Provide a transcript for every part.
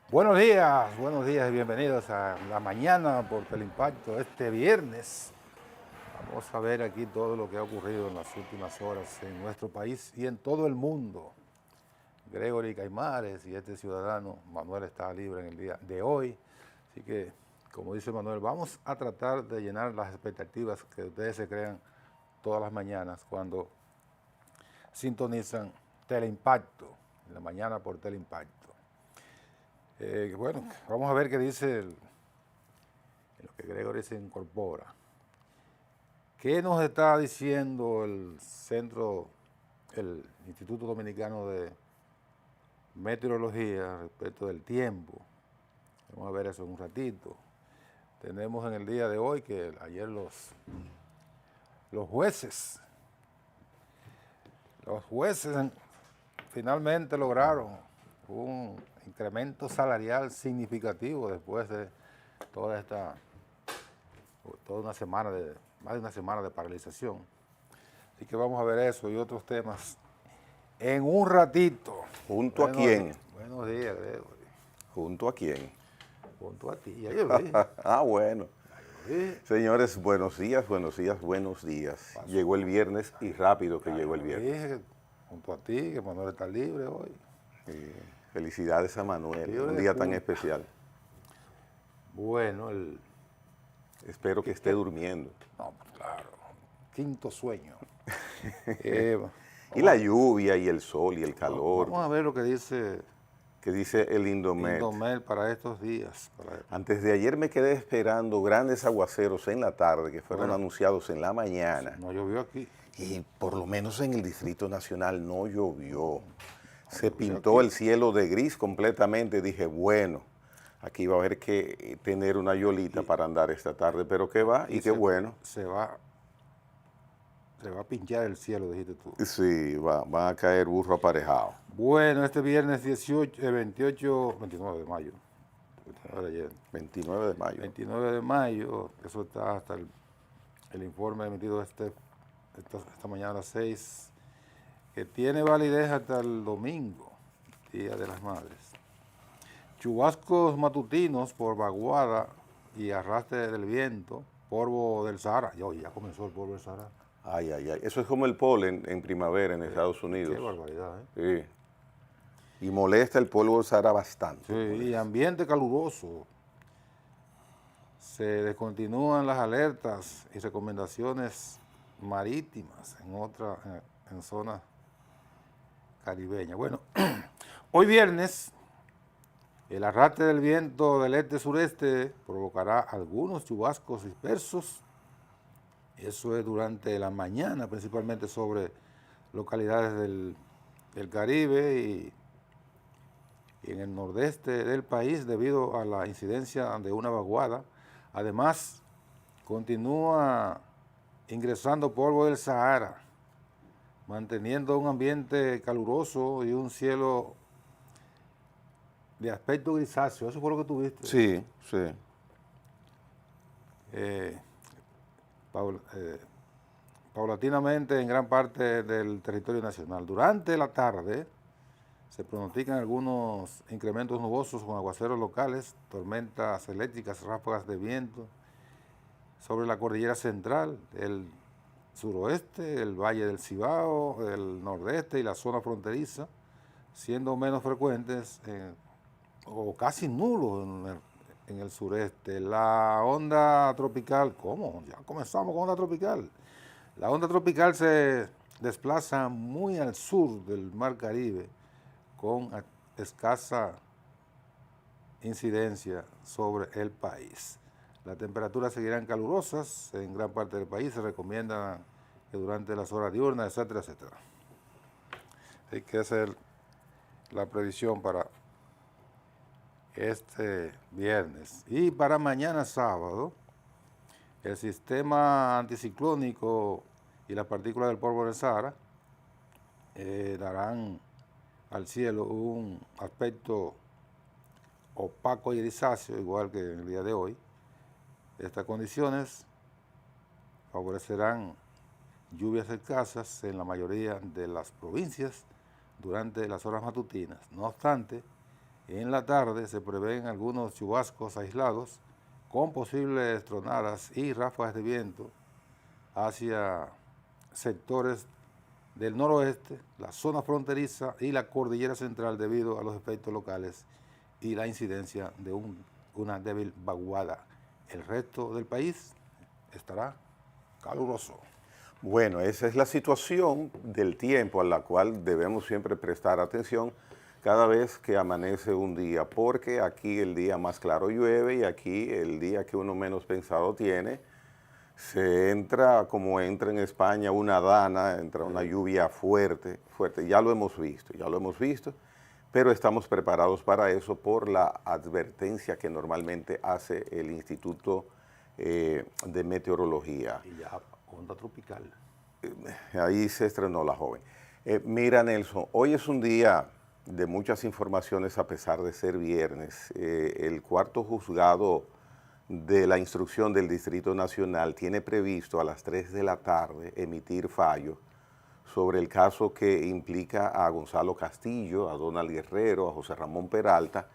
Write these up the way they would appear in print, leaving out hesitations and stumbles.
Buenos días y bienvenidos a la mañana por Teleimpacto este viernes. Vamos a ver aquí todo lo que ha ocurrido en las últimas horas en nuestro país y en todo el mundo. Gregory Caimares y este ciudadano Manuel está libre en el día de hoy. Así que, como dice Manuel, vamos a tratar de llenar las expectativas que ustedes se crean todas las mañanas cuando sintonizan Teleimpacto, en la mañana por Teleimpacto. Bueno, vamos a ver qué dice en lo que Gregory se incorpora. ¿Qué nos está diciendo el Instituto Dominicano de Meteorología respecto del tiempo? Vamos a ver eso en un ratito. Tenemos en el día de hoy que ayer los jueces finalmente lograron un incremento salarial significativo después de toda más de una semana de paralización. Así que vamos a ver eso y otros temas en un ratito. ¿Junto a quién? Buenos días, Gregory. ¿Junto a quién? Junto a ti, ya yo lo dije. Bueno. Señores, buenos días, buenos días, buenos días. Llegó el viernes y rápido que llegó el viernes. Dije junto a ti, que Manuel está libre hoy. Felicidades a Manuel, Libre un de día tan culpa. especial. Bueno, Espero que esté durmiendo. no, pues claro, quinto sueño. Y la lluvia y el sol y el calor, Vamos a ver lo que dice que dice el Indomet. Indomel para estos días. Antes de ayer me quedé esperando grandes aguaceros en la tarde que fueron anunciados en la mañana. No llovió aquí. Y por lo menos en el Distrito Nacional no llovió. Se pintó el cielo de gris completamente. Dije, bueno, aquí va a haber que tener una yolita para andar esta tarde, pero qué va y qué bueno. Se va a pinchar el cielo, dijiste tú. Sí, van a caer burro aparejado. Bueno, este viernes 29 de mayo. 29 de mayo. 29 de mayo, eso está hasta el informe emitido esta mañana a las 6, que tiene validez hasta el domingo, Día de las Madres. Chubascos matutinos por vaguada y arrastre del viento, polvo del Sahara. Ya comenzó el polvo del Sahara. Ay, ay, ay. Eso es como el polen en primavera en Estados Unidos. Qué barbaridad, ¿eh? Sí. Y molesta el polvo del Sahara bastante. Sí, y ambiente caluroso. Se descontinúan las alertas y recomendaciones marítimas en zonas caribeñas. Bueno, hoy viernes, el arrastre del viento del este-sureste provocará algunos chubascos dispersos. Eso es durante la mañana, principalmente sobre localidades del Caribe y en el nordeste del país debido a la incidencia de una vaguada. Además, continúa ingresando polvo del Sahara, manteniendo un ambiente caluroso y un cielo de aspecto grisáceo. Eso fue lo que tuviste. Sí, sí. Paulatinamente en gran parte del territorio nacional. Durante la tarde se pronostican algunos incrementos nubosos con aguaceros locales, tormentas eléctricas, ráfagas de viento sobre la cordillera central, el suroeste, el valle del Cibao, el nordeste y la zona fronteriza, siendo menos frecuentes o casi nulos en el sureste. La onda tropical, ¿cómo? Ya comenzamos con onda tropical. La onda tropical se desplaza muy al sur del Mar Caribe con escasa incidencia sobre el país. Las temperaturas seguirán calurosas en gran parte del país. Se recomienda que durante las horas diurnas, etcétera, etcétera. Hay que hacer la previsión para este viernes. Y para mañana sábado, el sistema anticiclónico y las partículas del polvo del Sahara darán al cielo un aspecto opaco y grisáceo, igual que en el día de hoy. Estas condiciones favorecerán lluvias escasas en la mayoría de las provincias durante las horas matutinas. No obstante, En la tarde se prevén algunos chubascos aislados con posibles tronadas y ráfagas de viento hacia sectores del noroeste, la zona fronteriza y la cordillera central debido a los efectos locales y la incidencia de una débil vaguada. El resto del país estará caluroso. Bueno, esa es la situación del tiempo a la cual debemos siempre prestar atención cada vez que amanece un día, porque aquí el día más claro llueve y aquí el día que uno menos pensado tiene, se entra como entra en España una dana, entra una lluvia fuerte, ya lo hemos visto, pero estamos preparados para eso por la advertencia que normalmente hace el Instituto de Meteorología. Y ya onda tropical. Ahí se estrenó la joven. Mira, Nelson, hoy es un día de muchas informaciones a pesar de ser viernes. El cuarto juzgado de la instrucción del Distrito Nacional tiene previsto a las 3 de la tarde emitir fallo sobre el caso que implica a Gonzalo Castillo, a Donald Guerrero, a José Ramón Peralta,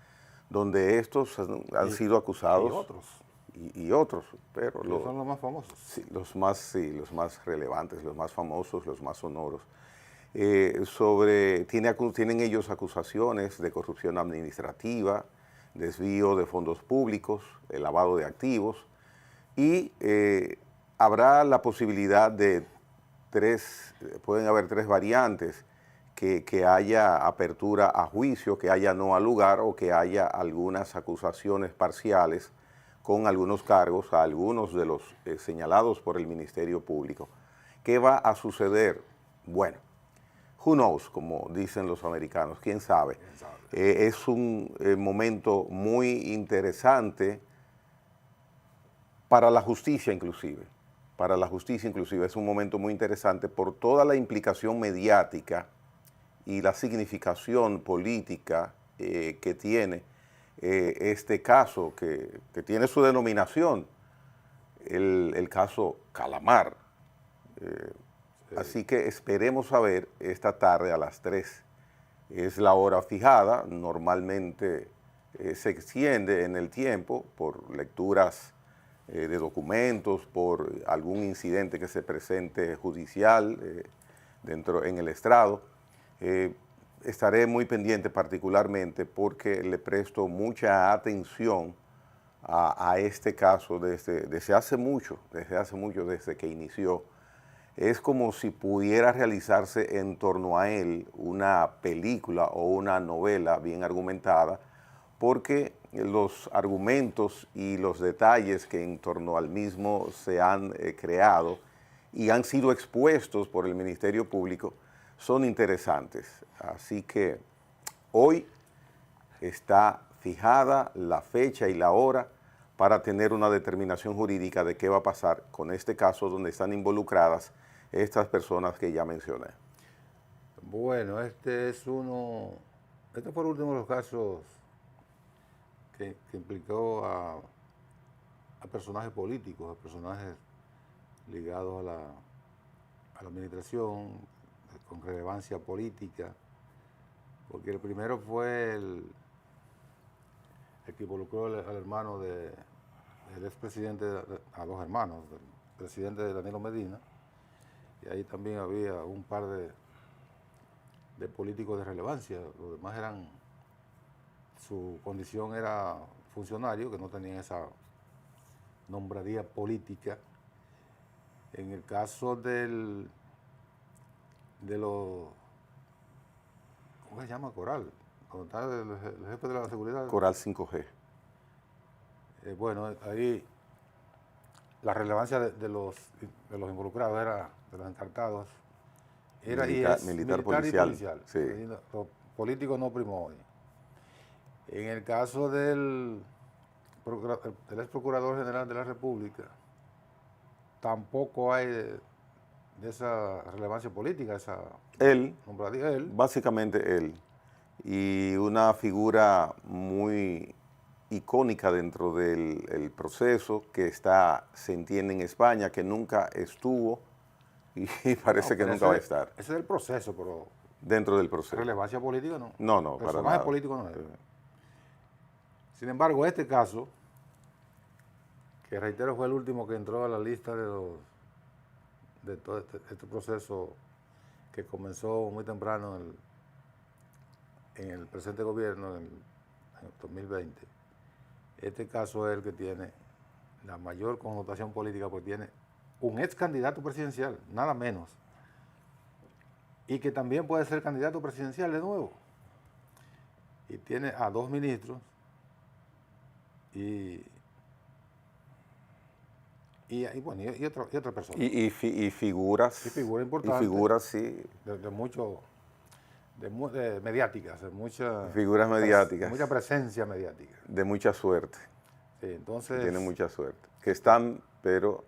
donde estos han sido acusados. Y otros. Y otros, pero son los más famosos. Sí, los más relevantes, los más famosos, los más sonoros. Tienen ellos acusaciones de corrupción administrativa, desvío de fondos públicos, el lavado de activos, y habrá la posibilidad de pueden haber tres variantes, que haya apertura a juicio, que haya no al lugar o que haya algunas acusaciones parciales con algunos cargos a algunos de los señalados por el Ministerio Público. ¿Qué va a suceder? Bueno, who knows, como dicen los americanos, quién sabe. Es un momento muy interesante para la justicia inclusive. Es un momento muy interesante por toda la implicación mediática y la significación política que tiene este caso, que tiene su denominación, el caso Calamar. Sí. Así que esperemos a ver esta tarde a las 3. Es la hora fijada, normalmente se extiende en el tiempo por lecturas de documentos, por algún incidente que se presente judicial en el estrado. Estaré muy pendiente particularmente porque le presto mucha atención a este caso desde hace mucho, desde que inició. Es como si pudiera realizarse en torno a él una película o una novela bien argumentada, porque los argumentos y los detalles que en torno al mismo se han creado y han sido expuestos por el Ministerio Público son interesantes. Así que hoy está fijada la fecha y la hora para tener una determinación jurídica de qué va a pasar con este caso donde están involucradas estas personas que ya mencioné. Bueno, este fue el último de los casos que implicó a personajes políticos, a personajes ligados a la administración, con relevancia política, porque el primero fue el que involucró al hermano del expresidente, a dos hermanos, del presidente Danilo Medina, y ahí también había un par de políticos de relevancia. Los demás su condición era funcionario, que no tenían esa nombradía política. En el caso de los, ¿cómo se llama? Coral, cuando está el jefe de la seguridad. Coral 5G. Bueno, ahí la relevancia de los involucrados, de los encartados, era militar policial. Sí. Los políticos no primó hoy. En el caso del ex procurador general de la República, tampoco hay de esa relevancia política, básicamente él, y una figura muy icónica dentro del proceso que se entiende en España, que nunca estuvo y parece que nunca va a estar. Ese es el proceso, pero dentro del proceso. Relevancia política no. No, para nada. Personaje político no es. Sin embargo, este caso, que reitero fue el último que entró a la lista de todo este proceso que comenzó muy temprano en el presente gobierno, en el 2020, este caso es el que tiene la mayor connotación política porque tiene un ex candidato presidencial, nada menos, y que también puede ser candidato presidencial de nuevo. Y tiene a 2 ministros y otra persona. Y figuras. Y figuras importantes. Y figuras, sí. De mediáticas, de mucha... Figuras mediáticas. De mucha presencia mediática. De mucha suerte. Sí, entonces... Tienen mucha suerte. Que están, pero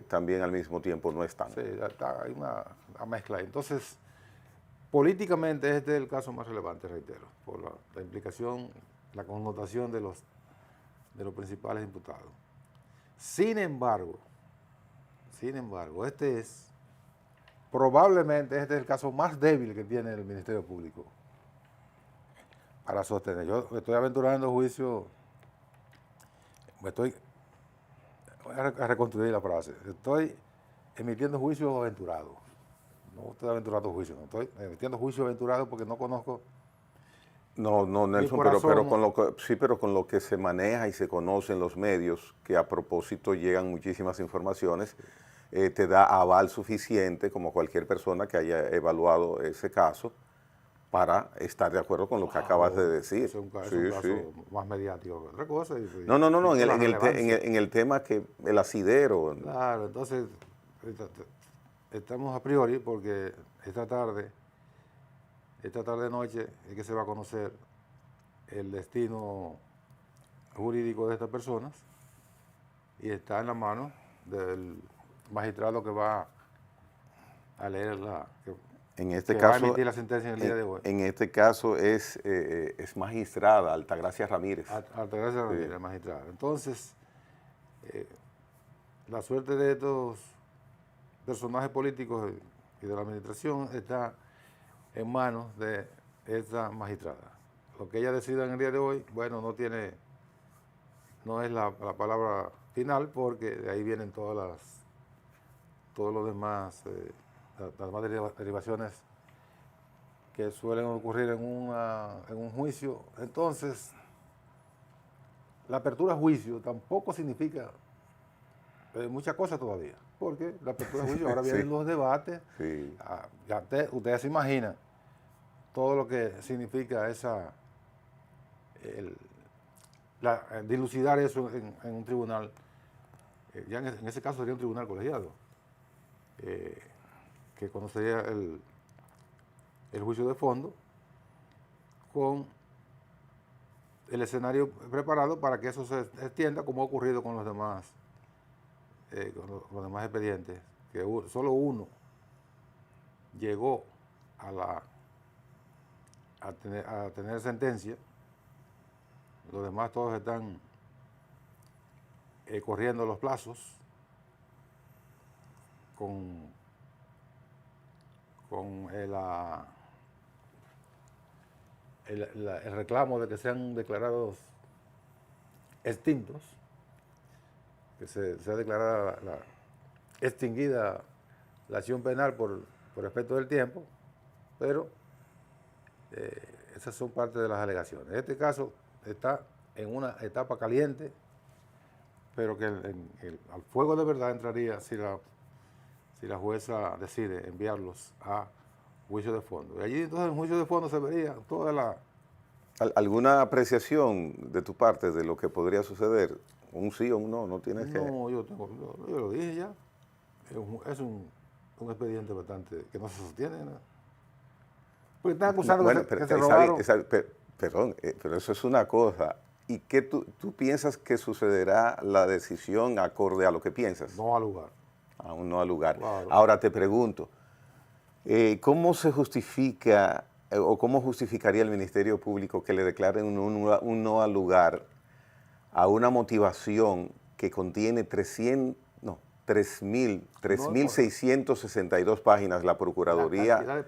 también al mismo tiempo no están. Sí, hay una mezcla. Entonces, políticamente este es el caso más relevante, reitero, por la implicación, la connotación de los principales imputados. Sin embargo, probablemente este es el caso más débil que tiene el Ministerio Público para sostener. Yo estoy aventurando juicio, voy a reconstruir la frase, estoy emitiendo juicios aventurados. No estoy aventurando juicios, no estoy emitiendo juicios aventurados porque no conozco. No, Nelson, pero con lo que se maneja y se conoce en los medios, que a propósito llegan muchísimas informaciones, te da aval suficiente, como cualquier persona que haya evaluado ese caso, para estar de acuerdo con lo que acabas de decir. Es un caso más mediático que otra cosa. No, en el tema que el asidero. Claro, entonces estamos a priori porque esta tarde noche es que se va a conocer el destino jurídico de estas personas y está en la mano del magistrado que va a leer va a emitir la sentencia en el día de hoy. En este caso es magistrada Altagracia Ramírez. Altagracia Ramírez, sí. Magistrada. Entonces, la suerte de estos personajes políticos y de la administración está en manos de esta magistrada. Lo que ella decida en el día de hoy, bueno, no es la palabra final, porque de ahí vienen todos los demás, las demás derivaciones que suelen ocurrir en un juicio. Entonces, la apertura a juicio tampoco significa muchas cosas todavía, porque la apertura de juicio, ahora vienen los debates, sí. Ustedes se imaginan todo lo que significa dilucidar eso en un tribunal, ya en ese caso sería un tribunal colegiado, que conocería el juicio de fondo con el escenario preparado para que eso se extienda, como ha ocurrido con los demás expedientes, que solo uno llegó a tener sentencia, los demás todos están corriendo los plazos con el reclamo de que sean declarados extintos, que sea declarada extinguida la acción penal por efecto del tiempo, pero esas son parte de las alegaciones. Este caso está en una etapa caliente, pero que al fuego de verdad entraría si la jueza decide enviarlos a juicio de fondo. Y allí entonces en juicio de fondo se vería toda la... ¿Alguna apreciación de tu parte de lo que podría suceder? ¿Un sí o un no? ¿No tienes que...? No, yo lo dije ya. Es un expediente bastante que no se sostiene, ¿no? Porque están acusando que se robaron. Perdón, pero eso es una cosa. ¿Y qué tú piensas que sucederá la decisión acorde a lo que piensas? No al lugar. Aún no al lugar. Claro. Ahora te pregunto, ¿cómo se justifica o cómo justificaría el Ministerio Público que le declaren un no al lugar a una motivación que contiene 3.662 páginas? La Procuraduría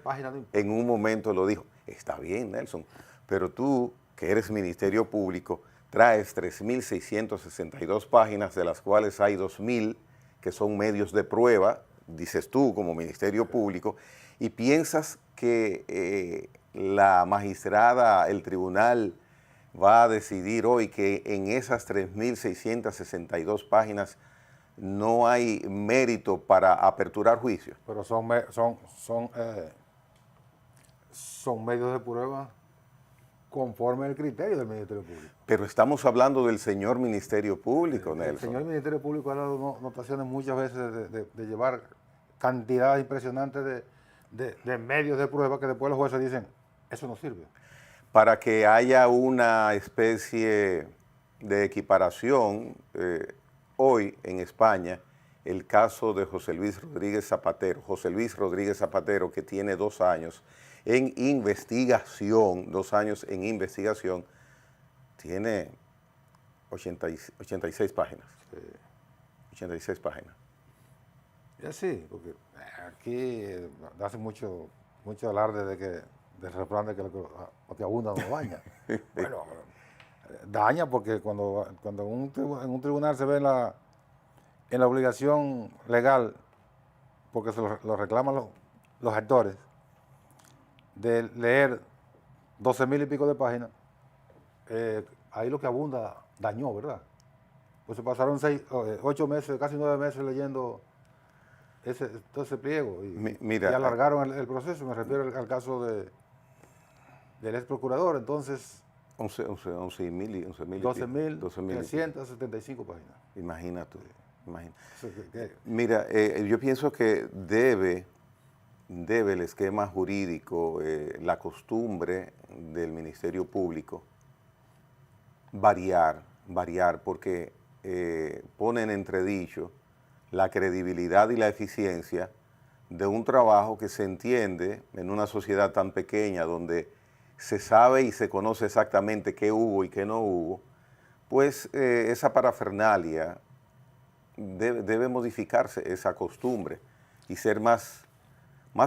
en un momento lo dijo. Está bien, Nelson, pero tú, que eres Ministerio Público, traes 3.662 páginas, de las cuales hay 2.000 que son medios de prueba, dices tú como Ministerio Público, y piensas que la magistrada, el tribunal, va a decidir hoy que en esas 3.662 páginas no hay mérito para aperturar juicio. Pero son medios de prueba conforme al criterio del Ministerio Público. Pero estamos hablando del señor Ministerio Público, Nelson. El señor Ministerio Público ha dado notaciones muchas veces de llevar cantidades impresionantes de medios de prueba que después los jueces dicen, eso no sirve. Para que haya una especie de equiparación, hoy en España, el caso de José Luis Rodríguez Zapatero, que tiene 2 años en investigación, 2 años en investigación, tiene 86 páginas. Sí. 86 páginas. Y así, porque aquí hace mucho alarde del refrán de que lo que abunda no daña. Bueno, daña porque cuando en un tribunal se ve en la obligación legal, porque se lo reclaman los actores, de leer 12,000 y pico de páginas, ahí lo que abunda dañó, ¿verdad? Pues se pasaron 8 meses, casi 9 meses leyendo todo ese pliego y alargaron el proceso. Me refiero al caso del ex procurador, entonces 12,375 páginas. Imagínate. ¿Qué? Mira, yo pienso que debe el esquema jurídico, la costumbre del Ministerio Público variar, porque pone en entredicho la credibilidad y la eficiencia de un trabajo que se entiende en una sociedad tan pequeña donde se sabe y se conoce exactamente qué hubo y qué no hubo, pues esa parafernalia debe modificarse, esa costumbre, y ser más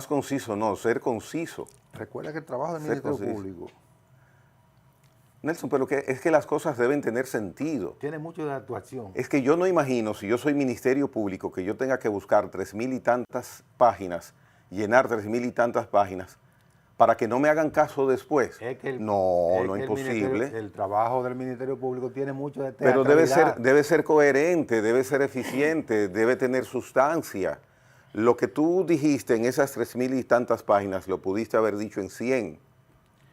conciso, ser conciso. Recuerda que el trabajo del Ministerio Público, Nelson, pero es que las cosas deben tener sentido. tiene mucho de actuación. Es que yo no imagino, si yo soy Ministerio Público, que yo tenga que buscar 3.000 y tantas páginas, llenar 3.000 y tantas páginas, para que no me hagan caso después. No, imposible. El trabajo del Ministerio Público tiene mucho de teatralidad. Pero debe ser coherente, debe ser eficiente, debe tener sustancia. Lo que tú dijiste en esas 3.000 y tantas páginas lo pudiste haber dicho en 100,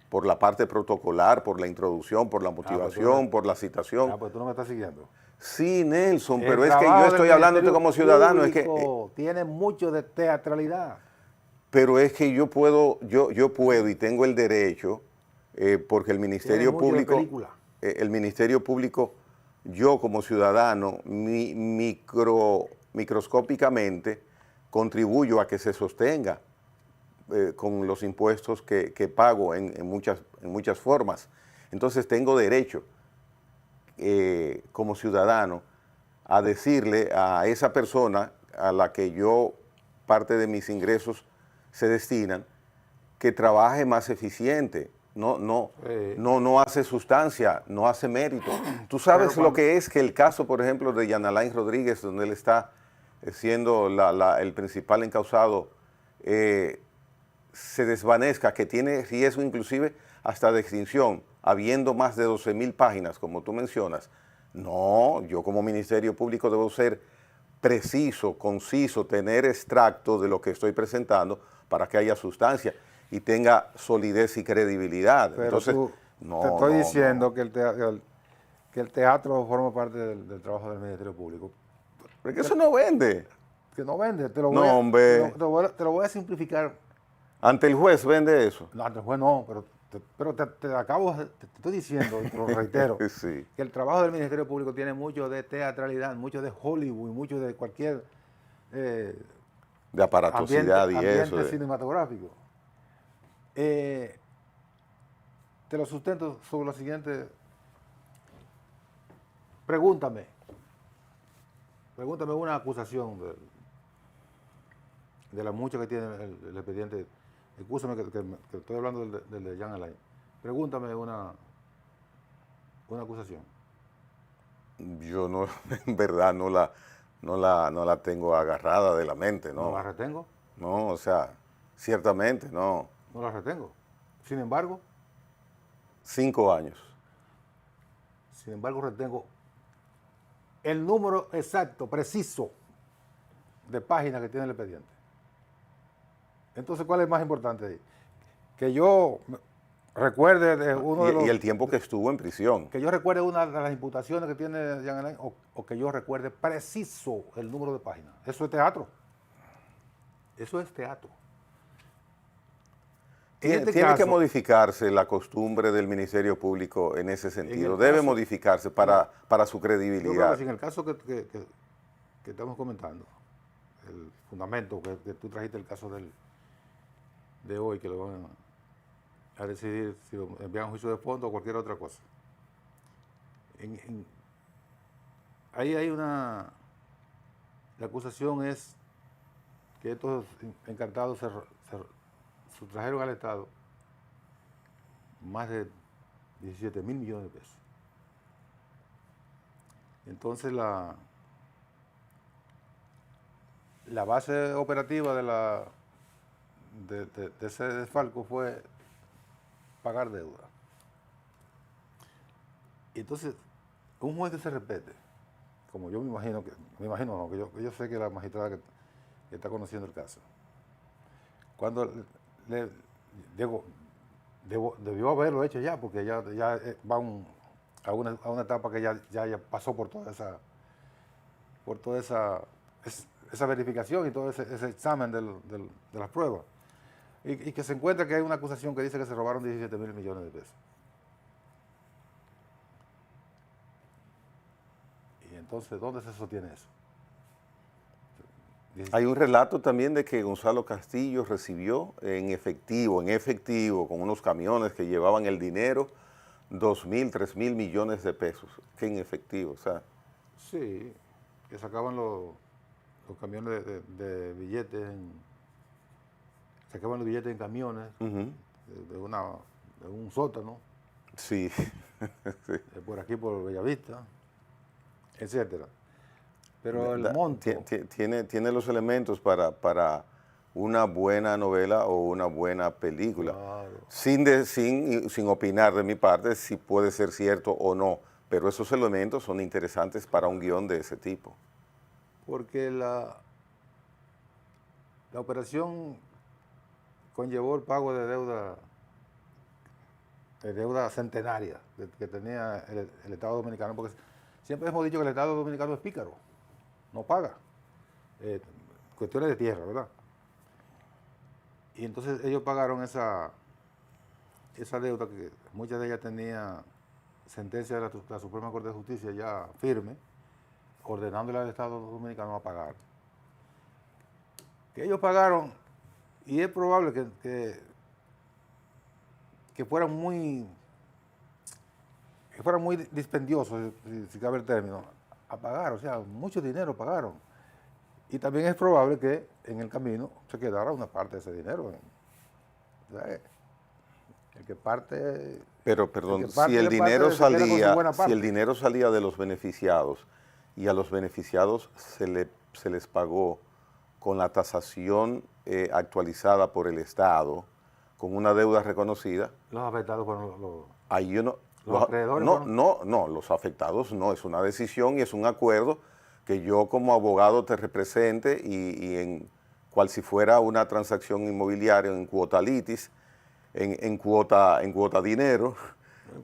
por la parte protocolar, por la introducción, por la motivación, por la citación. Pues tú no me estás siguiendo. Sí, Nelson, pero es que yo estoy hablándote como ciudadano. Es que tiene mucho de teatralidad. Pero es que yo puedo y tengo el derecho, porque el Ministerio Público, yo como ciudadano, microscópicamente contribuyo a que se sostenga con los impuestos que pago en muchas formas. Entonces tengo derecho como ciudadano a decirle a esa persona a la que parte de mis ingresos se destinan, que trabaje más eficiente, no hace sustancia, no hace mérito. Tú sabes lo que es que el caso, por ejemplo, de Jan Alain Rodríguez, donde él está siendo el principal encausado, se desvanezca, que tiene riesgo inclusive hasta de extinción, habiendo más de 12,000 páginas, como tú mencionas. No, yo como Ministerio Público debo ser preciso, conciso, tener extracto de lo que estoy presentando para que haya sustancia y tenga solidez y credibilidad. Pero entonces, te estoy diciendo que el teatro forma parte del trabajo del Ministerio Público. Pero que eso no vende. Que no vende. Te lo voy a simplificar. ¿Ante el juez vende eso? No, ante el juez no, pero te estoy diciendo, te lo reitero, sí, que el trabajo del Ministerio Público tiene mucho de teatralidad, mucho de Hollywood, mucho de cualquier de aparatosidad ambiente cinematográfico. Te lo sustento sobre lo siguiente. Pregúntame una acusación de las muchas que tiene el expediente. Escúchame que estoy hablando del de Jan Alain. Pregúntame una acusación. Yo no, en verdad no la tengo agarrada de la mente, No ¿no? la retengo, No, o sea, ciertamente no. no la retengo. Sin embargo, 5 años. retengo el número exacto, preciso, de páginas que tiene el expediente. Entonces, ¿cuál es más importante ahí? Que yo recuerde de uno de Y los... el tiempo que estuvo en prisión. Que yo recuerde una de las imputaciones que tiene Jean Alain, o que yo recuerde preciso el número de páginas. Eso es teatro. Eso es teatro. En Tiene, este tiene que caso, modificarse la costumbre del Ministerio Público en ese sentido. el Debe caso, modificarse no, para su yo creo que credibilidad. si en el caso que estamos comentando, el fundamento que tú trajiste, el caso de hoy, que lo van a decidir si lo envían a juicio de fondo o cualquier otra cosa. Ahí hay una... La acusación es que estos encartados se sustrajeron al Estado más de 17.000 millones de pesos. Entonces la base operativa de ese desfalco fue pagar deuda. Y entonces, un juez que se respete, como yo me imagino, que yo sé que la magistrada que está conociendo el caso, cuando debió haberlo hecho ya, porque ya va a una etapa que ya pasó por toda esa verificación y todo ese examen de las pruebas. Y que se encuentra que hay una acusación que dice que se robaron 17.000 millones de pesos. Y entonces, ¿dónde se sostiene eso? Hay un relato también de que Gonzalo Castillo recibió en efectivo, con unos camiones que llevaban el dinero, 2.000, 3.000 millones de pesos, que en efectivo, o sea. Sí, que sacaban los camiones de billetes, sacaban los billetes en camiones Ujú. de un sótano, Sí, sí. por aquí por Bellavista, etcétera. Pero el monto, Tiene los elementos para una buena novela o una buena película. claro, Sin opinar de mi parte si puede ser cierto o no, pero esos elementos son interesantes para un guión de ese tipo. porque la operación conllevó el pago de deuda centenaria que tenía el Estado Dominicano, porque siempre hemos dicho que el Estado Dominicano es pícaro, no paga. Cuestiones de tierra, ¿verdad? Y entonces ellos pagaron esa deuda, que muchas de ellas tenía sentencia de la Suprema Corte de Justicia ya firme, ordenándole al Estado Dominicano a pagar. Que ellos pagaron, y es probable que fueran muy dispendiosos, si cabe el término, a pagar, o sea, mucho dinero pagaron. Y también es probable que en el camino se quedara una parte de ese dinero. O sea, el que parte... Pero, el perdón, que parte si el de parte dinero se queda con su buena si el parte. dinero salía de los beneficiados y a los beneficiados se les pagó con la tasación actualizada por el Estado, con una deuda reconocida, Los afectados fueron ahí uno, los acreedores. no, los afectados no, es una decisión y es un acuerdo que yo como abogado te represente y en cual si fuera una transacción inmobiliaria en cuota litis, en cuota dinero,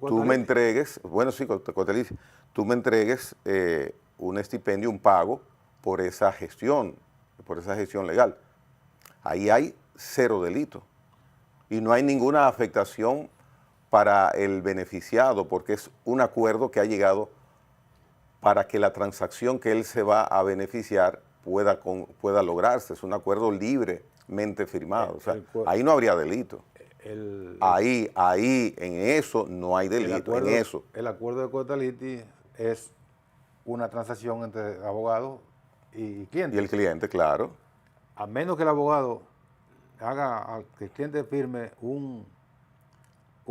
tú me entregues, bueno sí, cuota litis, tú me entregues un estipendio, un pago por esa gestión legal. Ahí hay cero delito y no hay ninguna afectación para el beneficiado porque es un acuerdo que ha llegado para que la transacción que él se va a beneficiar pueda lograrse. Es un acuerdo libremente firmado. O sea, ahí no habría delito. Ahí, en eso no hay delito, en eso. El acuerdo de cuota litis es una transacción entre abogado y cliente. Y el cliente, claro. A menos que el abogado que el cliente firme un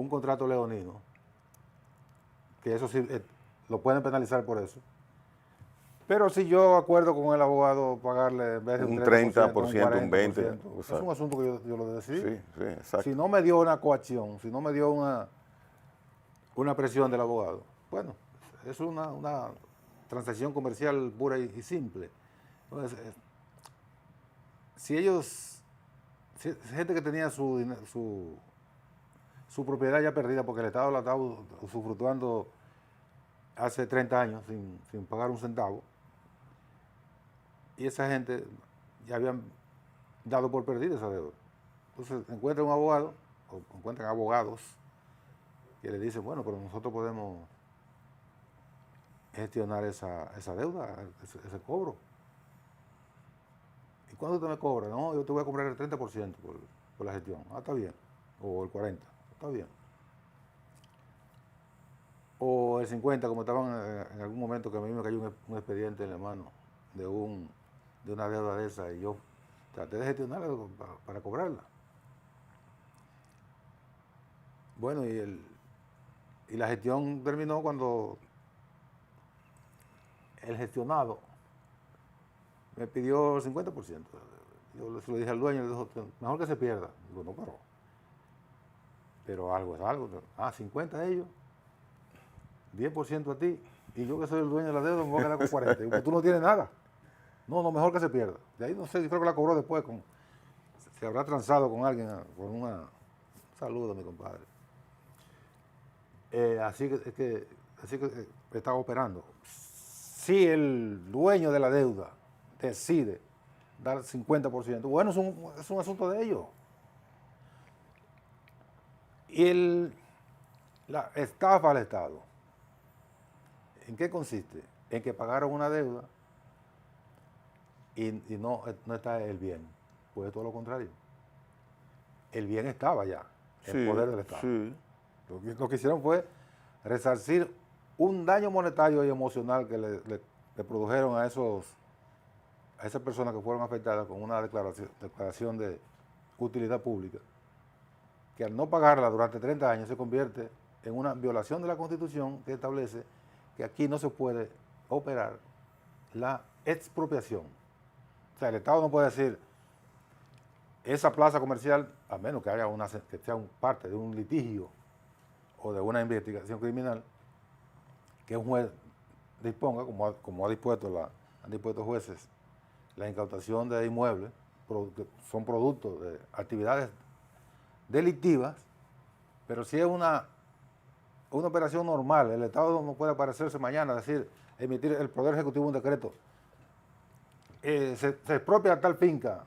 contrato leonino, que eso sí, lo pueden penalizar por eso. Pero si yo acuerdo con el abogado pagarle en vez de un 30%, 30%, un 20%. es un asunto que yo lo decidí. Sí, sí, exacto. Si no me dio una coacción, si no me dio una presión del abogado, bueno, es una transacción comercial pura y simple. Entonces, si gente que tenía su propiedad ya perdida porque el Estado la estaba usufructuando hace 30 años sin pagar un centavo, y esa gente ya habían dado por perdida esa deuda. Entonces encuentran un abogado, o encuentran abogados, que le dicen, bueno, pero nosotros podemos gestionar esa deuda, ese cobro. ¿Y cuánto usted me cobra? No, yo te voy a cobrar el 30% por la gestión. Ah, está bien. O el 40%, está bien. O el 50%, como estaban en algún momento que a mí me cayó un expediente en la mano de una deuda de esa y yo traté de gestionarla para cobrarla. Bueno, y la gestión terminó cuando el gestionado me pidió el 50%. Yo se lo dije al dueño, le dijo, mejor que se pierda. Digo, no, pero algo es algo. 50 ellos, 10% a ti, y yo que soy el dueño de la deuda me voy a quedar con 40%. Digo, pues tú no tienes nada. No, mejor que se pierda. De ahí no sé, yo creo que la cobró después, se habrá transado con alguien, con un saludo a mi compadre. Así que estaba operando. Si el dueño de la deuda decide dar 50%, bueno, es un asunto de ellos. Y la estafa al Estado, ¿en qué consiste? En que pagaron una deuda y no está el bien. Pues todo lo contrario. El bien estaba ya, en poder del Estado. Sí. Lo que hicieron fue resarcir un daño monetario y emocional que le produjeron a esas personas que fueron afectadas con una declaración de utilidad pública, que al no pagarla durante 30 años se convierte en una violación de la Constitución que establece que aquí no se puede operar la expropiación. O sea, el Estado no puede decir, esa plaza comercial, a menos que haya que sea parte de un litigio o de una investigación criminal, que un juez disponga, como han dispuesto jueces, la incautación de inmuebles, que son productos de actividades delictivas, pero si es una operación normal, el Estado no puede aparecerse mañana, emitir el Poder Ejecutivo un decreto, se expropia tal finca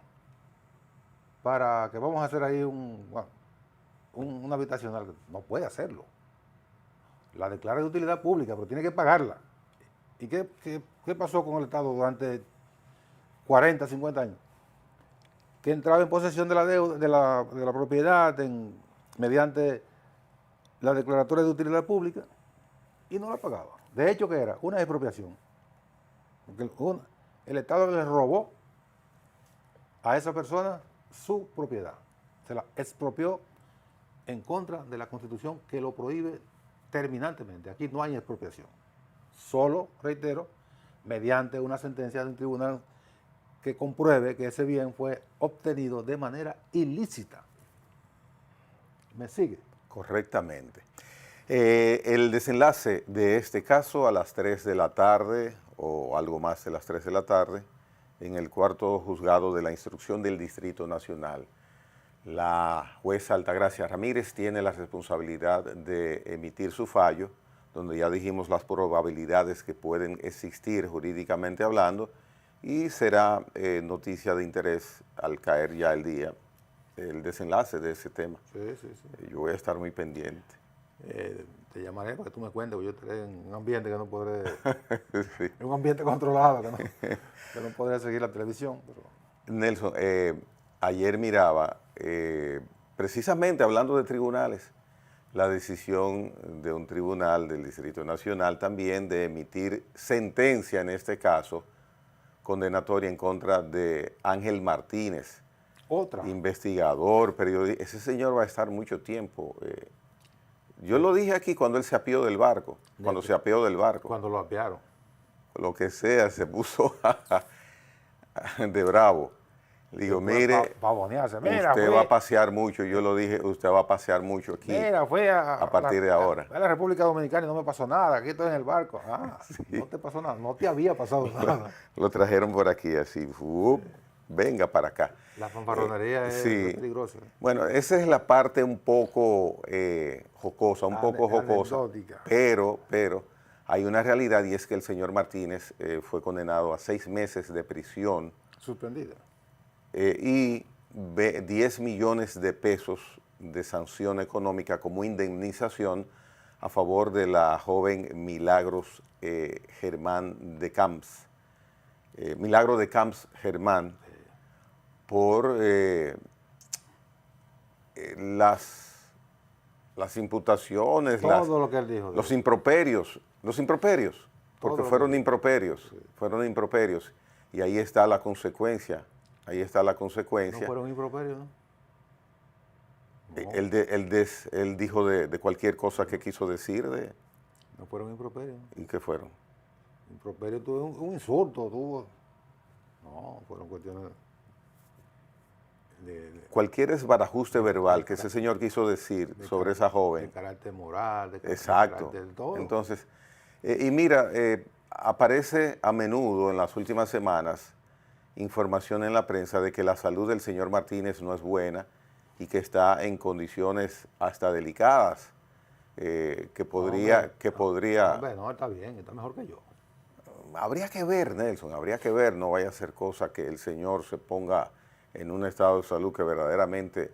para que vamos a hacer ahí una habitacional. No puede hacerlo. La declara de utilidad pública, pero tiene que pagarla. ¿Y qué pasó con el Estado durante 40, 50 años? Que entraba en posesión de la deuda, de la propiedad mediante la declaratoria de utilidad pública y no la pagaba. De hecho, ¿qué era? Una expropiación. Porque el Estado le robó a esa persona su propiedad. Se la expropió en contra de la Constitución que lo prohíbe terminantemente. Aquí no hay expropiación. Solo, reitero, mediante una sentencia de un tribunal que compruebe que ese bien fue obtenido de manera ilícita. ¿Me sigue? Correctamente. El desenlace de este caso a las 3 de la tarde o algo más de las 3 de la tarde en el cuarto juzgado de la instrucción del Distrito Nacional. La jueza Altagracia Ramírez tiene la responsabilidad de emitir su fallo, donde ya dijimos las probabilidades que pueden existir jurídicamente hablando, y será noticia de interés al caer ya el día, el desenlace de ese tema. Sí. Yo voy a estar muy pendiente. Te llamaré para que tú me cuentes, porque yo estaré en un ambiente que no podré, Sí. en un ambiente controlado, que no podré seguir la televisión. Pero... Nelson, ayer miraba, precisamente hablando de tribunales, la decisión de un tribunal del Distrito Nacional también de emitir sentencia, en este caso, condenatoria en contra de Ángel Martínez. Otra. Investigador, periodista. Ese señor va a estar mucho tiempo Yo lo dije aquí cuando él se apió del barco, cuando se apió del barco. Cuando lo apearon. Lo que sea, se puso de bravo. Digo, mire, Pavonearse. Mira, usted fue, va a pasear mucho. Yo lo dije, usted va a pasear mucho aquí mira, fue a partir de ahora. a la República Dominicana y no me pasó nada. Aquí estoy en el barco. Ah, Sí. no te pasó nada. No te había pasado nada. Lo trajeron por aquí así, venga para acá. La fanfarronería es sí. peligrosa. Bueno, esa es la parte un poco jocosa, un poco jocosa, Anecdótica. pero hay una realidad y es que el señor Martínez fue condenado a 6 meses de prisión Suspendida. y 10 millones de pesos de sanción económica como indemnización a favor de la joven Milagros Germán de Camps. Milagro de Camps Germán, por las imputaciones, Todo lo que él dijo. los improperios, porque Todo lo fueron que- improperios, fueron improperios. Y ahí está la consecuencia, No fueron improperios, ¿no? No, Él dijo de cualquier cosa que quiso decir, no fueron improperios. ¿y qué fueron? Improperio tuvo un insulto, tuvo. No, fueron cuestiones de Cualquier esbarajuste verbal que ese señor quiso decir sobre esa joven. de carácter moral, de Exacto. carácter de todo. Entonces, y mira, aparece a menudo en las últimas semanas información en la prensa de que la salud del señor Martínez no es buena y que está en condiciones hasta delicadas, que podría... Hombre, no, está bien, está mejor que yo. Habría que ver, Nelson, habría que ver, no vaya a ser cosa que el señor se ponga en un estado de salud que verdaderamente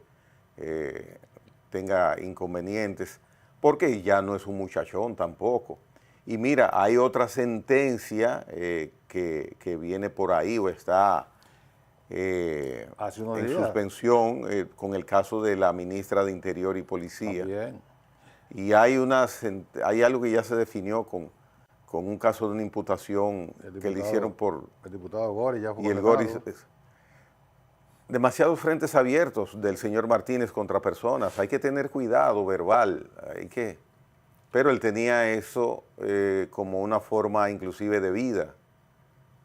tenga inconvenientes, porque ya no es un muchachón tampoco. Y mira, hay otra sentencia que viene por ahí o está Hace unos en días. suspensión con el caso de la ministra de Interior y Policía. También. Y hay algo que ya se definió con un caso de una imputación que le hicieron por... El diputado Gori ya fue Y el condenado. Gori... Demasiados frentes abiertos del señor Martínez contra personas. Hay que tener cuidado verbal. Pero él tenía eso como una forma inclusive de vida,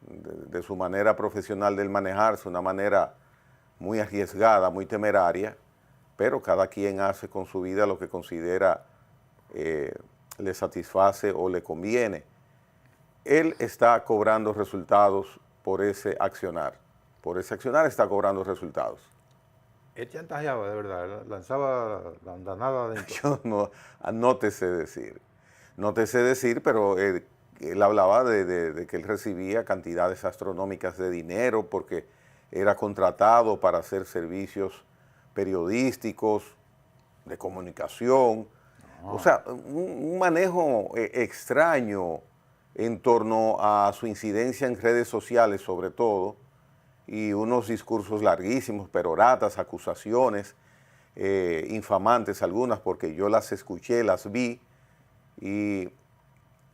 de su manera profesional de manejarse, una manera muy arriesgada, muy temeraria, pero cada quien hace con su vida lo que considera le satisface o le conviene. Él está cobrando resultados por ese accionar. Por ese accionar está cobrando resultados. Él chantajeaba, de verdad. Él lanzaba la andanada de... Yo no te sé decir. No te sé decir, pero él hablaba de que él recibía cantidades astronómicas de dinero porque era contratado para hacer servicios periodísticos, de comunicación. O sea, un manejo extraño en torno a su incidencia en redes sociales sobre todo, y unos discursos larguísimos, peroratas, acusaciones, infamantes algunas, porque yo las escuché, las vi, y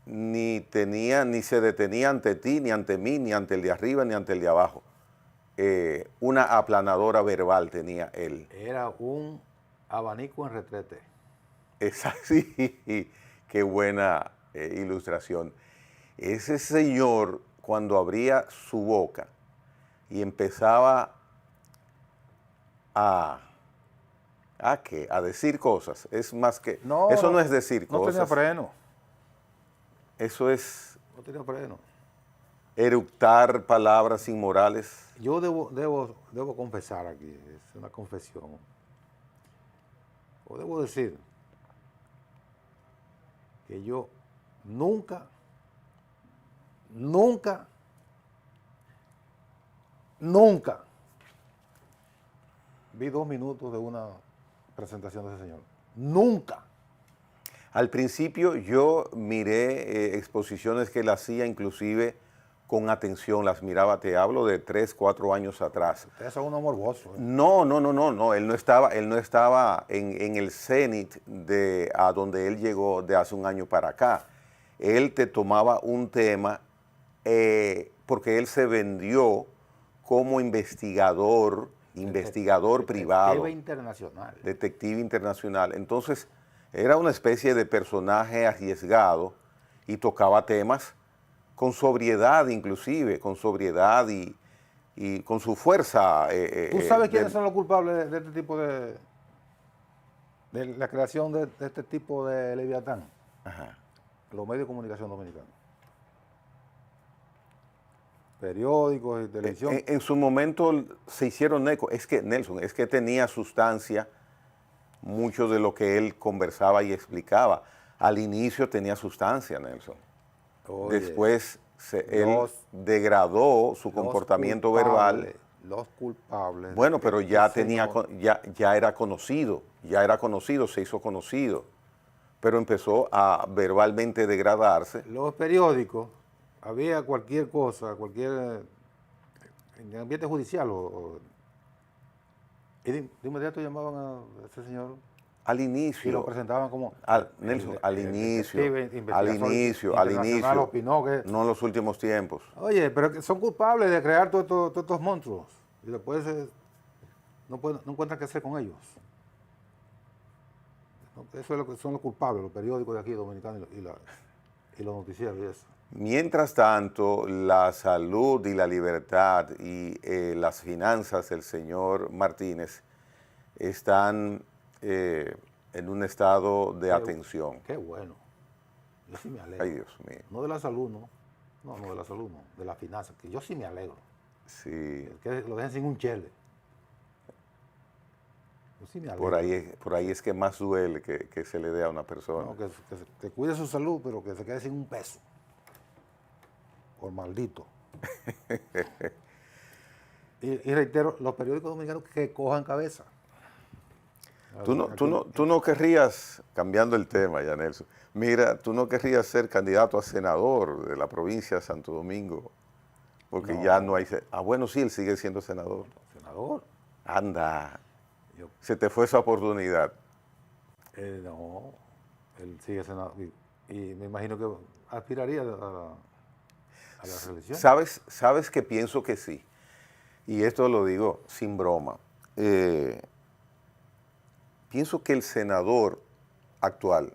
ni se detenía ante ti, ni ante mí, ni ante el de arriba, ni ante el de abajo. Una aplanadora verbal tenía él. Era un abanico en retrete. Es así, qué buena ilustración. Ese señor, cuando abría su boca y empezaba a decir cosas, es más que... eso no es decir no cosas. No tenía freno. Eso es... No tenía freno. Eructar palabras inmorales. Yo debo confesar aquí, es una confesión. O debo decir que yo nunca vi 2 minutos de una presentación de ese señor. Nunca. Al principio yo miré exposiciones que él hacía inclusive con atención, las miraba, te hablo de 3, 4 años atrás. Ustedes son unos morbosos. No, él no estaba en el cenit a donde él llegó de hace un año para acá. Él te tomaba un tema porque él se vendió como investigador privado. Detective internacional. Detective internacional. Entonces, Era una especie de personaje arriesgado y tocaba temas con sobriedad inclusive, con sobriedad y con su fuerza. ¿Tú sabes quiénes son los culpables de este tipo de la creación de este tipo de Leviatán? Ajá. Los medios de comunicación dominicanos. Periódicos y televisión. En su momento se hicieron eco. Es que, Nelson, es que tenía sustancia mucho de lo que él conversaba y explicaba. Al inicio tenía sustancia, Nelson. Oye, Después él degradó su comportamiento verbal. Los culpables. Bueno, de pero este ya señor, ya era conocido, se hizo conocido, pero empezó a verbalmente degradarse. los periódicos, había cualquier cosa, en el ambiente judicial, y de inmediato llamaban a ese señor Al y lo inicio, presentaban como Nelson, el detective investigador al internacional inicio, opinó que, no en los últimos tiempos. oye, pero que son culpables de crear todos estos monstruos y después no encuentran qué hacer con ellos. Eso es lo que son los culpables, los periódicos de aquí dominicanos y los noticieros y eso. Mientras tanto, la salud y la libertad y las finanzas del señor Martínez están en un estado de atención. Qué bueno. Yo sí me alegro. Ay, Dios mío. No de la salud, no. No de la salud, no. De las finanzas, que yo sí me alegro. Sí. Que lo dejen sin un chele. Yo sí me alegro. Por ahí es que más duele que se le dé a una persona. No, que cuide su salud, pero que se quede sin un peso. Por maldito. y reitero, los periódicos dominicanos que cojan cabeza. Tú no querrías, cambiando el tema ya, Nelson, mira, tú no querrías ser candidato a senador de la provincia de Santo Domingo, porque No. ya no hay... bueno, sí, él sigue siendo senador. Senador. Anda, Yo, se te fue esa oportunidad. no, él sigue senador. Y me imagino que aspiraría a la reelección. ¿Sabes que pienso que sí? Y esto lo digo sin broma. Pienso que el senador actual,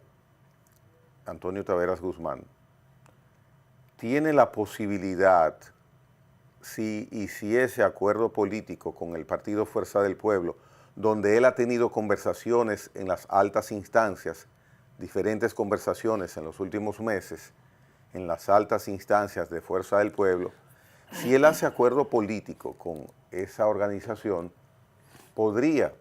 Antonio Taveras Guzmán, tiene la posibilidad, si hiciese acuerdo político con el Partido Fuerza del Pueblo, donde él ha tenido conversaciones en las altas instancias, diferentes conversaciones en los últimos meses, en las altas instancias de Fuerza del Pueblo, si él hace acuerdo político con esa organización, podría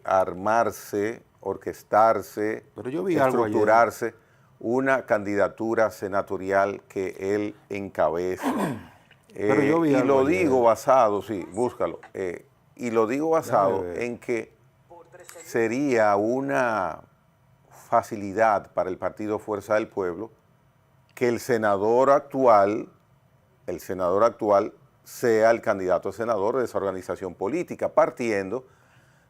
armarse, orquestarse, Pero yo vi algo estructurarse una candidatura senatorial que él encabece. Pero yo vi y algo lo digo basado, sí, búscalo, y lo digo basado en que sería una facilidad para el Partido Fuerza del Pueblo que el senador actual sea el candidato a senador de esa organización política, partiendo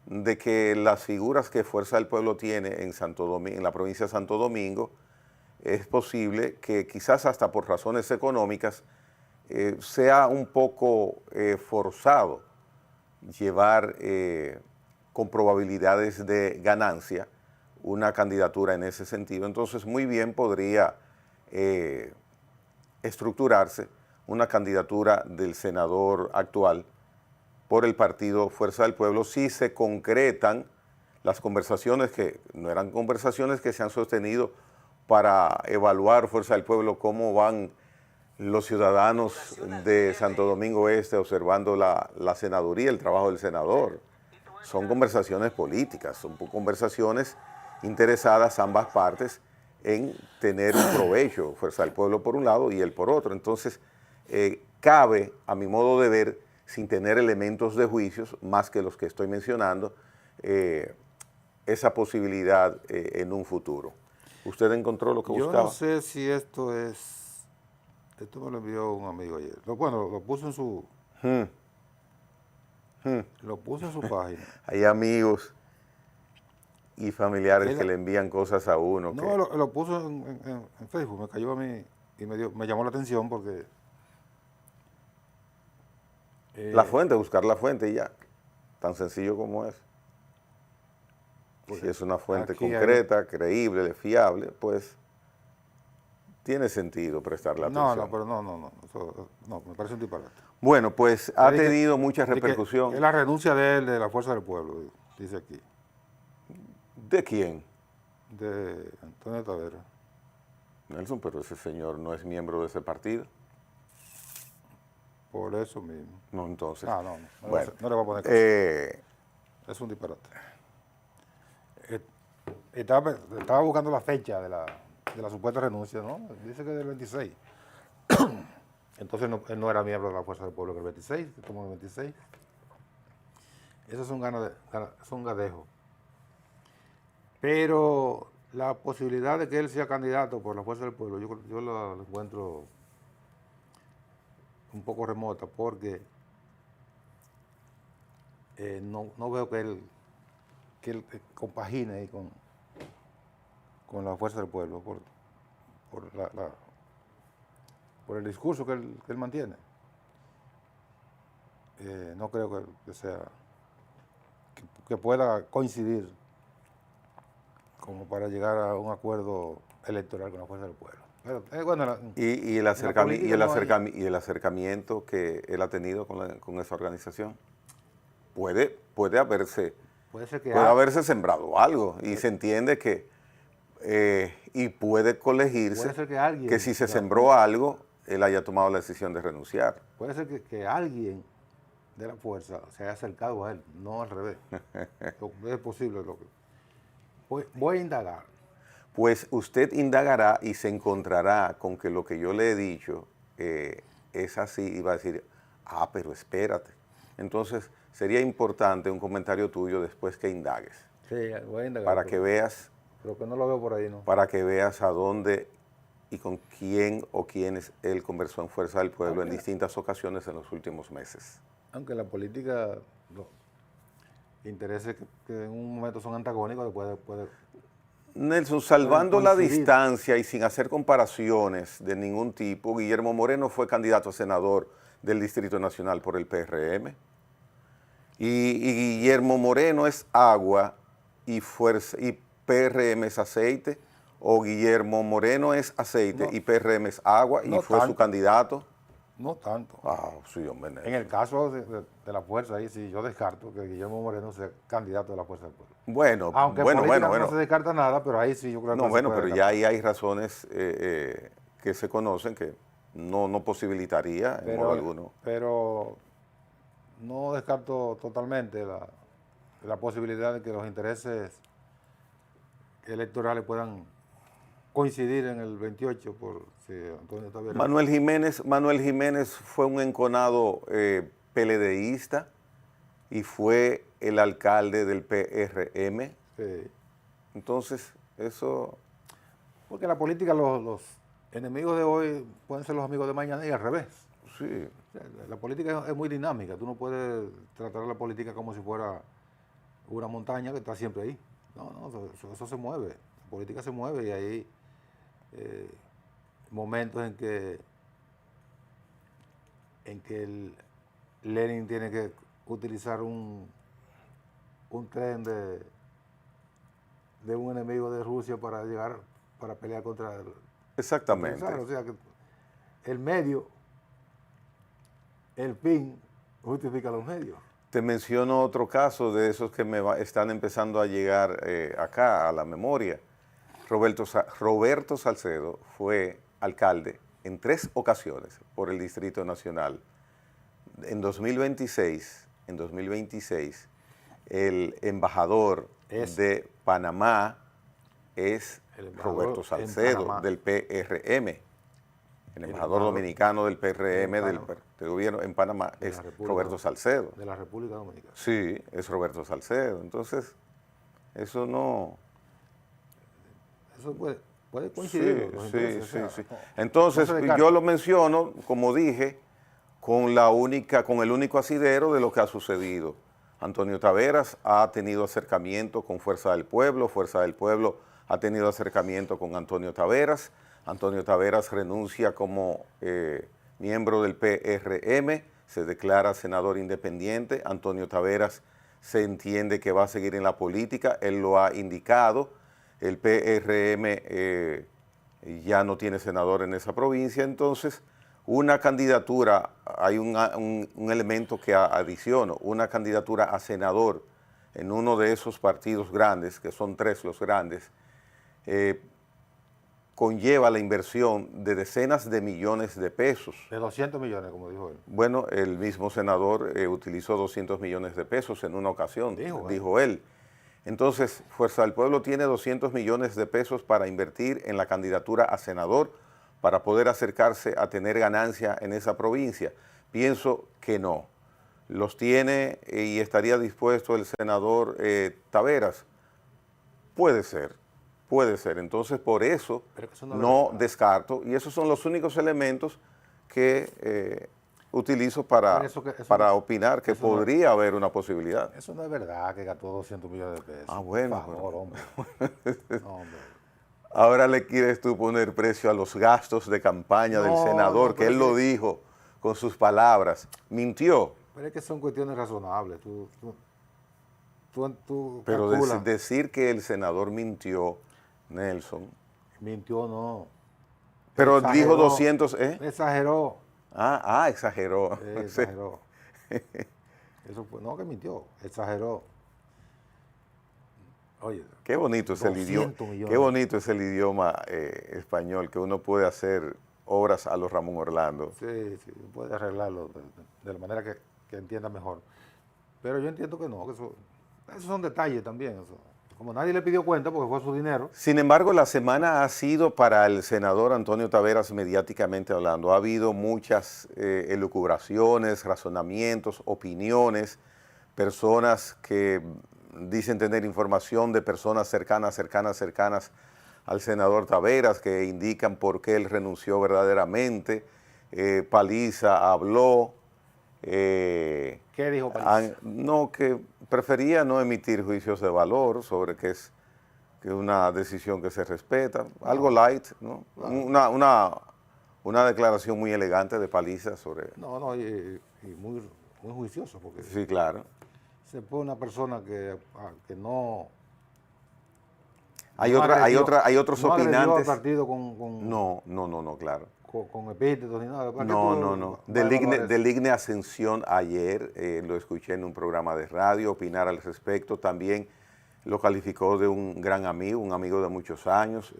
de que las figuras que Fuerza del Pueblo tiene en Santo Domingo, en la provincia de Santo Domingo, es posible que quizás hasta por razones económicas sea un poco forzado llevar con probabilidades de ganancia una candidatura en ese sentido. Entonces muy bien podría estructurarse una candidatura del senador actual por el partido Fuerza del Pueblo si se concretan las conversaciones que no eran conversaciones que se han sostenido para evaluar Fuerza del Pueblo cómo van los ciudadanos de Santo Domingo Este observando la senaduría, el trabajo del senador. Son conversaciones políticas, son conversaciones interesadas ambas partes en tener un provecho, Fuerza del Pueblo por un lado y él por otro. Entonces, cabe, a mi modo de ver, sin tener elementos de juicios, más que los que estoy mencionando, esa posibilidad en un futuro. ¿Usted encontró lo que buscaba? Yo no sé si esto me lo envió un amigo ayer. Bueno, lo puso en su... Lo puso en su página. Hay amigos y familiares que le envían cosas a uno. No, lo puso en Facebook, me cayó a mí y me llamó la atención porque... la fuente, buscar la fuente y ya. Tan sencillo como es. Si es una fuente aquí hay- concreta, creíble, fiable, pues tiene sentido prestarle No, atención. no, pero no, no, me parece un disparate. Bueno, pues ha Él dice tenido mucha de que repercusión. es la renuncia de él, de la fuerza del pueblo, dice aquí, ¿De quién? de Antonio Taveras. Nelson, pero ese señor no es miembro de ese partido. Por eso mismo. No, entonces. No, no le voy a poner caso. Es un disparate. Estaba buscando la fecha de la supuesta renuncia, ¿no? Dice que del 26. Entonces él no era miembro de la Fuerza del Pueblo que el 26, que tomó el 26. Eso es un gadejo. Pero la posibilidad de que él sea candidato por la Fuerza del Pueblo, yo la encuentro un poco remota porque no veo que él compagine ahí con la Fuerza del Pueblo por el discurso que él mantiene. No creo que sea que pueda coincidir como para llegar a un acuerdo electoral con la Fuerza del Pueblo. Pero, bueno, ¿Y el acercamiento que él ha tenido con esa organización? Puede haberse sembrado algo y se entiende que y puede colegirse puede ser que alguien, si se sembró algo, él haya tomado la decisión de renunciar. Puede ser que alguien de la fuerza se haya acercado a él, no al revés. Es posible. Voy a indagar. Pues usted indagará y se encontrará con que lo que yo le he dicho es así y va a decir, pero espérate. Entonces sería importante un comentario tuyo después que indagues. Sí, voy a indagar. Para que veas. Pero que no lo veo por ahí, ¿no? Para que veas a dónde y con quién o quiénes él conversó en Fuerza del Pueblo en distintas ocasiones en los últimos meses. Aunque la política, los intereses que en un momento son antagónicos, puede Nelson, salvando la distancia y sin hacer comparaciones de ningún tipo, Guillermo Moreno fue candidato a senador del Distrito Nacional por el PRM. Y Guillermo Moreno es agua y PRM es aceite, o Guillermo Moreno es aceite y PRM es agua y fue su candidato. No tanto. Sí, hombre. En el caso de la fuerza, ahí sí yo descarto que Guillermo Moreno sea candidato de la Fuerza del Pueblo. Aunque no se descarta nada, pero ahí sí yo creo que pero ya ahí hay razones que se conocen que no posibilitaría en modo alguno. Pero no descarto totalmente la posibilidad de que los intereses electorales puedan coincidir en el 28 por si Antonio Taveras. Manuel Jiménez fue un enconado PLDista y fue el alcalde del PRM. Sí. Entonces, eso... Porque la política, los enemigos de hoy pueden ser los amigos de mañana y al revés. Sí. La política es muy dinámica. Tú no puedes tratar la política como si fuera una montaña que está siempre ahí. No, eso se mueve. La política se mueve y hay momentos en que Lenin tiene que utilizar un tren de un enemigo de Rusia para pelear contra él. Exactamente. O sea que el medio, el fin justifica los medios. Te menciono otro caso de esos que están empezando a llegar acá a la memoria. Roberto Salcedo fue alcalde en 3 ocasiones por el Distrito Nacional. En 2026, el embajador de Panamá es Roberto Salcedo del PRM. El embajador dominicano del PRM del gobierno en Panamá es Roberto Salcedo. De la República Dominicana. Sí, es Roberto Salcedo. Entonces, eso no... Eso puede coincidir. Sí. Entonces, yo lo menciono, como dije, con el único asidero de lo que ha sucedido. Antonio Taveras ha tenido acercamiento con Fuerza del Pueblo ha tenido acercamiento con Antonio Taveras renuncia como miembro del PRM, se declara senador independiente. Antonio Taveras se entiende que va a seguir en la política, él lo ha indicado, el PRM ya no tiene senador en esa provincia, entonces una candidatura, hay un elemento que adiciono, una candidatura a senador en uno de esos partidos grandes, que son 3 los grandes, conlleva la inversión de decenas de millones de pesos. De 200 millones, como dijo él. Bueno, el mismo senador utilizó 200 millones de pesos en una ocasión, dijo él. Entonces, Fuerza del Pueblo tiene 200 millones de pesos para invertir en la candidatura a senador para poder acercarse a tener ganancia en esa provincia. Pienso que no. Los tiene y estaría dispuesto el senador Taveras. Puede ser. Puede ser. Entonces, por eso no descarto. Y esos son los únicos elementos que utilizo para opinar que podría haber una posibilidad. Eso no es verdad, que gastó 200 millones de pesos. Ah, bueno. Por favor, hombre. No, hombre. Ahora le quieres tú poner precio a los gastos de campaña del senador, que él lo dijo con sus palabras. Mintió. Pero es que son cuestiones razonables. Pero decir que el senador mintió, Nelson. Mintió, no. Pero Exageró, dijo 200, Exageró. Exageró. Exageró. Eso fue, no que mintió, exageró. Oye, qué bonito es el idioma. Qué bonito es el idioma español, que uno puede hacer obras a los Ramón Orlando. Sí, puede arreglarlo de la manera que entienda mejor. Pero yo entiendo que no, que esos son detalles también. Eso. Como nadie le pidió cuenta porque fue su dinero. Sin embargo, la semana ha sido para el senador Antonio Taveras, mediáticamente hablando. Ha habido muchas elucubraciones, razonamientos, opiniones, personas que dicen tener información de personas cercanas al senador Taveras, que indican por qué él renunció verdaderamente. Paliza habló. ¿Qué dijo Paliza? No, que prefería no emitir juicios de valor sobre que es una decisión que se respeta. Algo light, ¿no? Una declaración muy elegante de Paliza sobre... No, y muy juicioso, porque... Sí, claro. Se pone una persona que no... Hay otros opinantes. Al partido con No, claro. Con epítetos ni nada. No. Deligne Ascensión ayer, lo escuché en un programa de radio, opinar al respecto. También lo calificó de un gran amigo, un amigo de muchos años.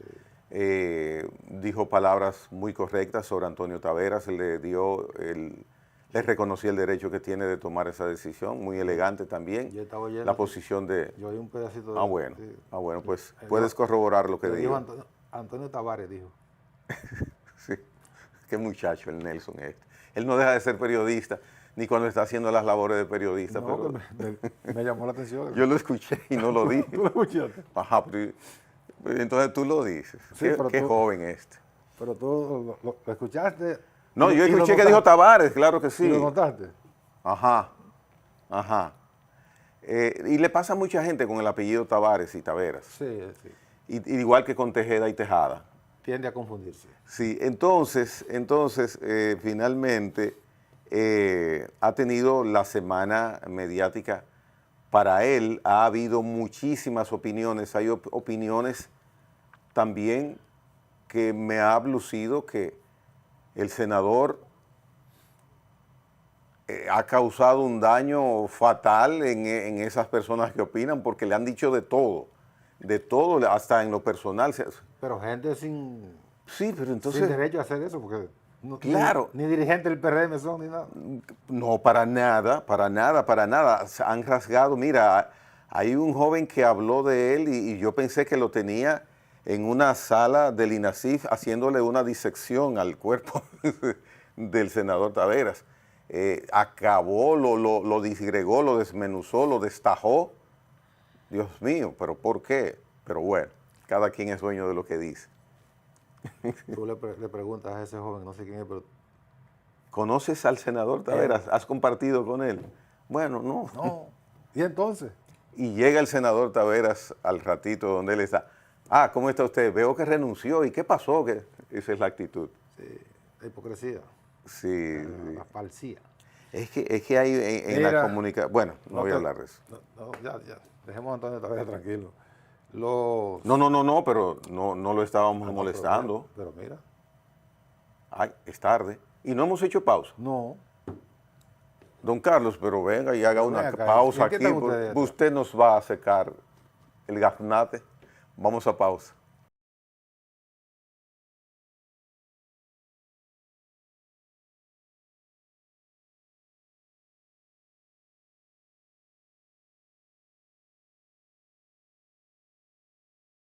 Sí. Dijo palabras muy correctas sobre Antonio Taveras, le reconocí el derecho que tiene de tomar esa decisión, muy elegante también. Yo estaba oyendo, la posición de... Yo oí un pedacito de... bueno, sí. Bueno, pues puedes corroborar lo que dijo. Antonio Tavares dijo. Sí, qué muchacho el Nelson este. Él no deja de ser periodista, ni cuando está haciendo las labores de periodista. No, pero me llamó la atención. Yo lo escuché y no lo dije. ¿Tú lo escuchaste? Ajá, pero entonces tú lo dices. Sí, qué joven este. Pero tú lo escuchaste... No, yo escuché que dijo Tavares, claro que sí. ¿Y lo notaste? Ajá. Y le pasa a mucha gente con el apellido Tavares y Taveras. Sí. Igual que con Tejeda y Tejada. Tiende a confundirse. Sí, entonces finalmente ha tenido la semana mediática. Para él ha habido muchísimas opiniones. Hay opiniones también que me ha lucido que el senador ha causado un daño fatal en esas personas que opinan, porque le han dicho de todo, hasta en lo personal. Pero gente sin derecho a hacer eso, porque claro. Ni dirigentes del PRM son, ni nada. No, para nada. Han rasgado. Mira, hay un joven que habló de él y yo pensé que lo tenía en una sala del INASIF haciéndole una disección al cuerpo del senador Taveras. Acabó, lo disgregó, lo desmenuzó, lo destajó. Dios mío, ¿pero por qué? Pero bueno, cada quien es dueño de lo que dice. Tú le preguntas a ese joven, no sé quién es, pero... ¿Conoces al senador Taveras? ¿Has compartido con él? Bueno, no. No. ¿Y entonces? Y llega el senador Taveras al ratito donde él está. ¿Cómo está usted? Veo que renunció. ¿Y qué pasó? Esa es la actitud. Sí, la hipocresía. Sí. La falsía. Es que hay en la Mira, comunicación, bueno, no voy a te- hablar de eso. no, ya. Dejemos a Antonio todavía tranquilo. No, pero no lo estábamos No, molestando. pero mira, Ay, es tarde. Y no hemos hecho pausa. no. Don Carlos, pero venga y haga Pero una ven acá, pausa ¿en qué aquí. están ustedes? Usted nos va a secar el gaznate. Vamos a pausa.